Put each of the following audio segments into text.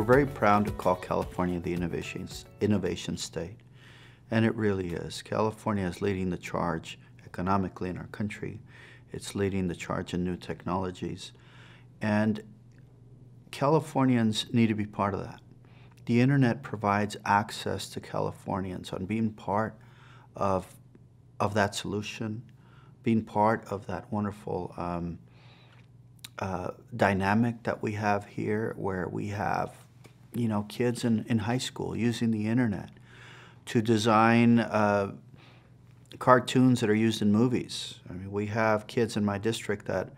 very proud to call California the innovation state, and it really is. California is leading the charge economically in our country. It's leading the charge in new technologies, and Californians need to be part of that. The internet provides access to Californians on being part of that solution, being part of that wonderful dynamic that we have here, where we have, kids in high school using the internet to design cartoons that are used in movies. I mean, we have kids in my district that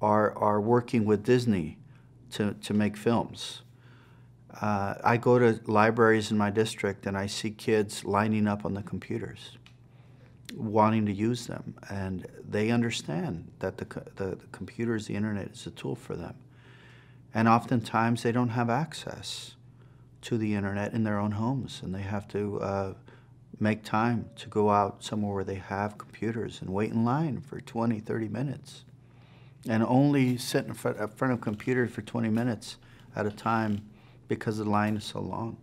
are working with Disney to make films. I go to libraries in my district and I see kids lining up on the computers, wanting to use them, and they understand that the computers, the internet is a tool for them. And oftentimes they don't have access to the internet in their own homes, and they have to make time to go out somewhere where they have computers and wait in line for 20, 30 minutes, and only sit in front of a computer for 20 minutes at a time because the line is so long.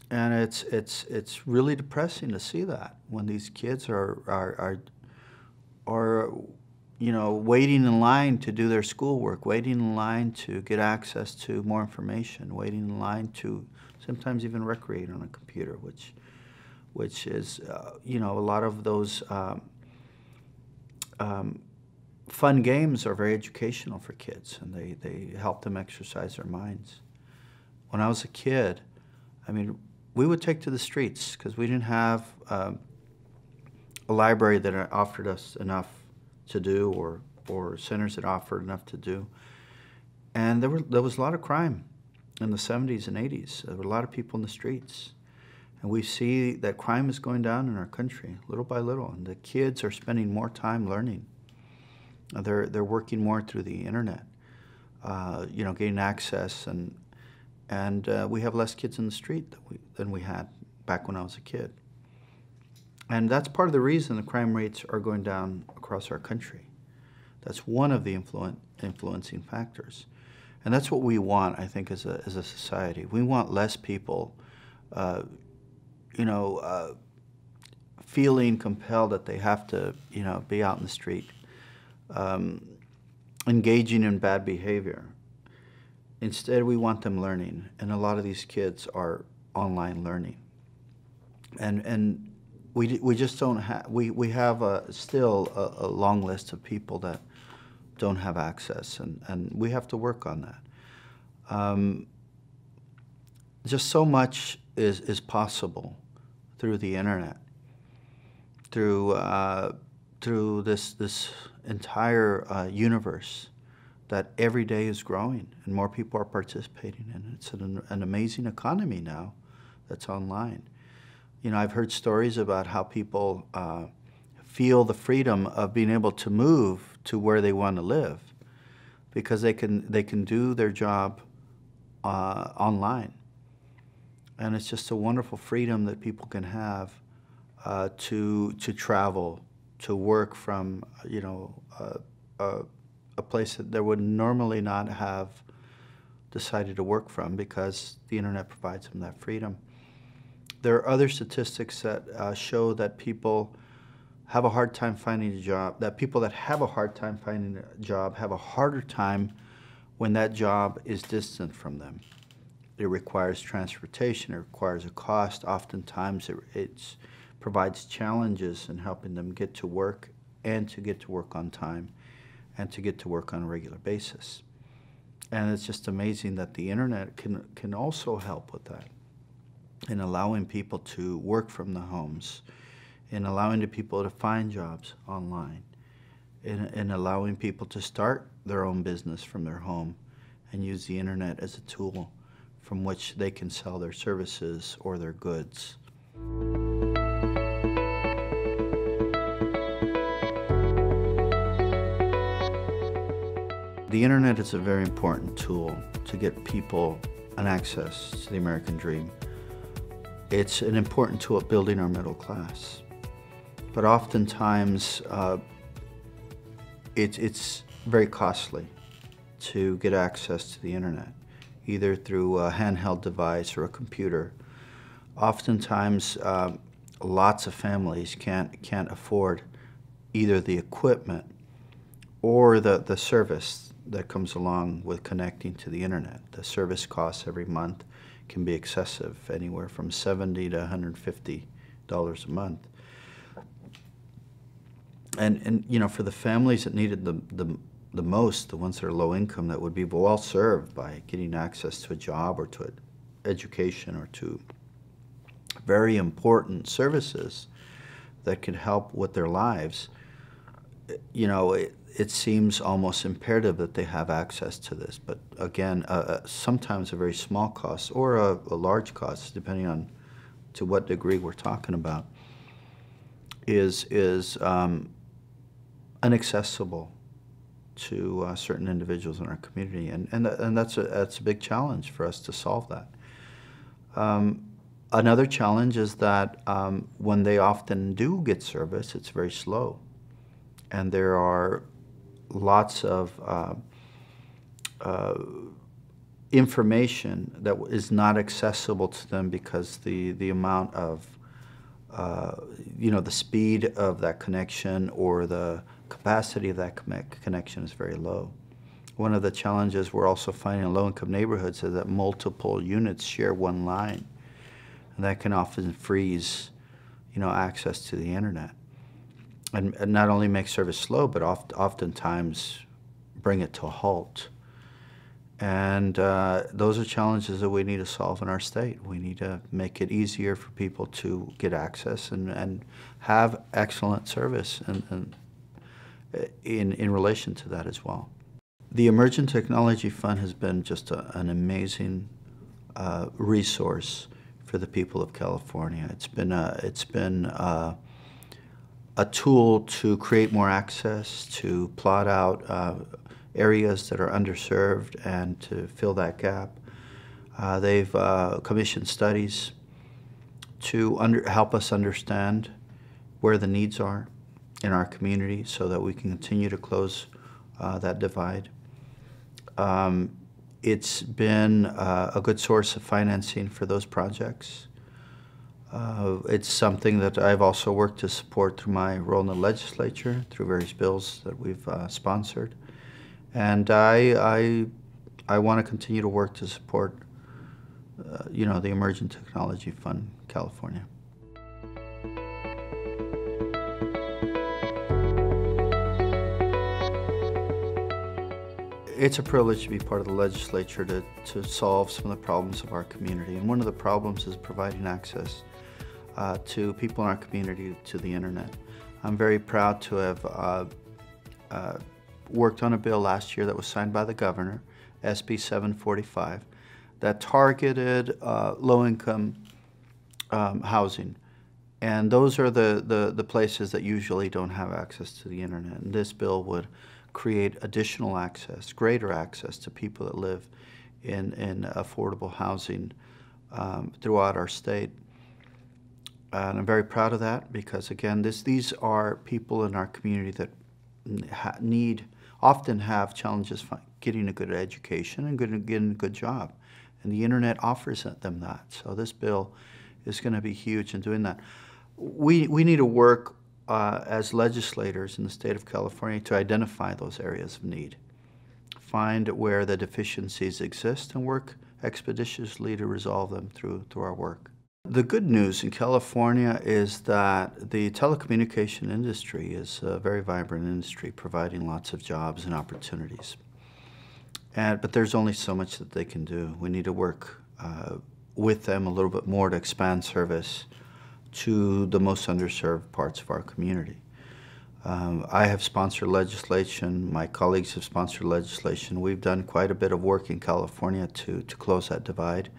And it's really depressing to see that when these kids are waiting in line to do their schoolwork, waiting in line to get access to more information, waiting in line to sometimes even recreate on a computer, which is a lot of those fun games are very educational for kids, and they help them exercise their minds. When I was a kid, I mean, we would take to the streets because we didn't have a library that offered us enough to do, or centers that offered enough to do. And there was a lot of crime in the 70s and 80s. There were a lot of people in the streets. And we see that crime is going down in our country, little by little, and the kids are spending more time learning. They're working more through the internet, getting access, and we have less kids in the street than we had back when I was a kid. And that's part of the reason the crime rates are going down across our country. That's one of the influencing factors. And that's what we want, I think, as a society. We want less people, feeling compelled that they have to, be out in the street, engaging in bad behavior. Instead, we want them learning, and a lot of these kids are online learning. And we just don't have, we have still a long list of people that don't have access, and we have to work on that. Just so much is possible through the internet, through this entire universe that every day is growing and more people are participating in. It's an amazing economy now that's online. I've heard stories about how people feel the freedom of being able to move to where they want to live because they can do their job online. And it's just a wonderful freedom that people can have to travel, to work from, a place that they would normally not have decided to work from because the internet provides them that freedom. There are other statistics that show that people have a hard time finding a job, that people that have a hard time finding a job have a harder time when that job is distant from them. It requires transportation, it requires a cost. Oftentimes it provides challenges in helping them get to work and to get to work on time and to get to work on a regular basis. And it's just amazing that the internet can also help with that in allowing people to work from the homes, in allowing the people to find jobs online, in allowing people to start their own business from their home and use the internet as a tool from which they can sell their services or their goods. The internet is a very important tool to get people an access to the American dream. It's an important tool at building our middle class. But oftentimes, it's very costly to get access to the internet. either through a handheld device or a computer. Oftentimes, lots of families can't afford either the equipment or the service that comes along with connecting to the internet. The service costs every month can be excessive, anywhere from $70 to $150 a month. And you know, for the families that needed the most, the ones that are low income, that would be well served by getting access to a job or to education or to very important services that could help with their lives, you know, it seems almost imperative that they have access to this. But again, sometimes a very small cost or a large cost, depending on to what degree we're talking about, is inaccessible to certain individuals in our community, and that's a big challenge for us to solve that. Another challenge is that when they often do get service, it's very slow, and there are lots of information that is not accessible to them because the amount of you know, the speed of that connection or the capacity of that connection is very low. One of the challenges we're also finding in low-income neighborhoods is that multiple units share one line, and that can often freeze, you know, access to the internet, and not only make service slow, but oftentimes bring it to a halt. And those are challenges that we need to solve in our state. We need to make it easier for people to get access and have excellent service in relation to that as well. The Emerging Technology Fund has been just an amazing resource for the people of California. It's been a tool to create more access, to plot out areas that are underserved and to fill that gap. They've commissioned studies to help us understand where the needs are in our community so that we can continue to close that divide. It's been a good source of financing for those projects. It's something that I've also worked to support through my role in the legislature, through various bills that we've sponsored. And I want to continue to work to support, you know, the Emerging Technology Fund, California. It's a privilege to be part of the legislature to solve some of the problems of our community. And one of the problems is providing access to people in our community to the internet. I'm very proud to have worked on a bill last year that was signed by the governor, SB 745, that targeted low-income housing. And those are the places that usually don't have access to the internet. And this bill would create additional access, greater access to people that live in affordable housing throughout our state. And I'm very proud of that because, again, these are people in our community that often have challenges getting a good education and getting a good job. And the internet offers them that. So this bill is going to be huge in doing that. We need to work as legislators in the state of California to identify those areas of need, find where the deficiencies exist, and work expeditiously to resolve them through our work. The good news in California is that the telecommunication industry is a very vibrant industry, providing lots of jobs and opportunities. But there's only so much that they can do. We need to work with them a little bit more to expand service to the most underserved parts of our community. I have sponsored legislation. My colleagues have sponsored legislation. We've done quite a bit of work in California to close that divide,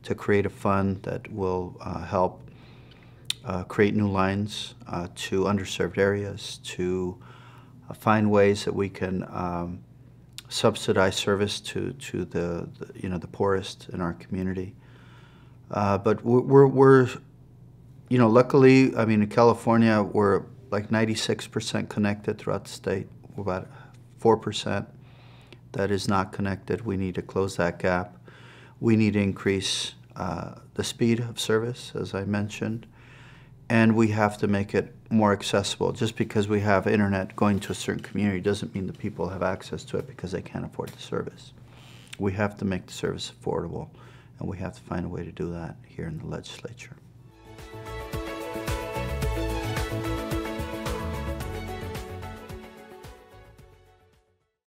to create a fund that will help create new lines to underserved areas, to find ways that we can subsidize service to the poorest in our community. But we're luckily, I mean, in California, we're like 96% connected throughout the state. We're about 4% that is not connected. We need to close that gap. We need to increase the speed of service, as I mentioned, and we have to make it more accessible. Just because we have internet going to a certain community doesn't mean that people have access to it because they can't afford the service. We have to make the service affordable, and we have to find a way to do that here in the legislature.